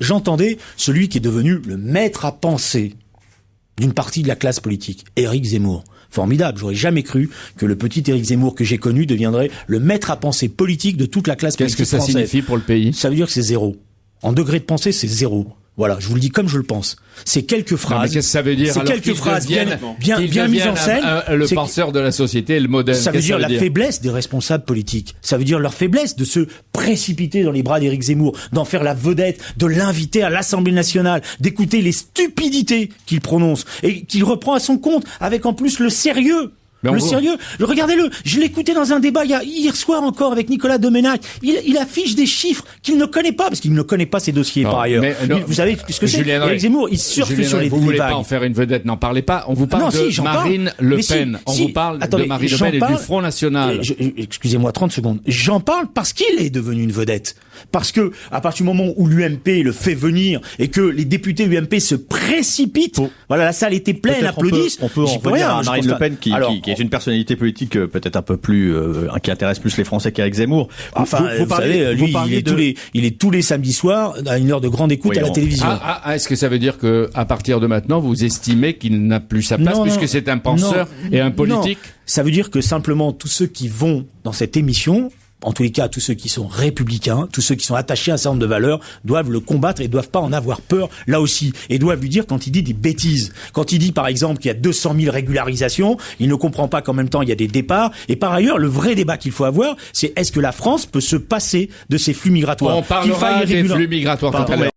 j'entendais celui qui est devenu le maître à penser d'une partie de la classe politique, Éric Zemmour. Formidable, j'aurais jamais cru que le petit Éric Zemmour que j'ai connu deviendrait le maître à penser politique de toute la classe politique française. Qu'est-ce que ça signifie pour le pays? Ça veut dire que c'est zéro. En degré de pensée, c'est zéro. Voilà, je vous le dis comme je le pense. C'est quelques phrases. Non, mais qu'est-ce que ça veut dire? C'est quelques phrases bien mises en scène. Le penseur de la société, le modèle. Ça veut dire la faiblesse des responsables politiques. Ça veut dire leur faiblesse de se précipiter dans les bras d'Éric Zemmour, d'en faire la vedette, de l'inviter à l'Assemblée nationale, d'écouter les stupidités qu'il prononce et qu'il reprend à son compte avec en plus le sérieux. Sérieux, regardez-le, je l'écoutais dans un débat hier soir encore avec Nicolas Domenach, il affiche des chiffres qu'il ne connaît pas, parce qu'il ne connaît pas ses dossiers par ailleurs. Vous savez ce que c'est? Éric Zemmour, il surfe sur les vagues. Vous voulez pas en faire une vedette, n'en parlez pas, on vous parle de Marine Le Pen, on vous parle de Marine Le Pen et du Front National. Excusez-moi 30 secondes, j'en parle parce qu'il est devenu une vedette. Parce que, à partir du moment où l'UMP le fait venir et que les députés UMP se précipitent, voilà, la salle était pleine, applaudissent. On peut en revenir à Marine Le Pen qui est une personnalité politique peut-être un peu plus qui intéresse plus les Français qu'Éric Zemmour. Enfin, vous savez, lui, il est tous les samedis soirs à une heure de grande écoute à la télévision. Est-ce que ça veut dire que à partir de maintenant, vous estimez qu'il n'a plus sa place puisque c'est un penseur et un politique? Non. Ça veut dire que simplement tous ceux qui vont dans cette émission, en tous les cas, tous ceux qui sont républicains, tous ceux qui sont attachés à un certain nombre de valeurs, doivent le combattre et doivent pas en avoir peur, là aussi. Et doivent lui dire quand il dit des bêtises. Quand il dit, par exemple, qu'il y a 200 000 régularisations, il ne comprend pas qu'en même temps, il y a des départs. Et par ailleurs, le vrai débat qu'il faut avoir, c'est est-ce que la France peut se passer de ces flux migratoires? On parlera des flux migratoires tout à l'heure.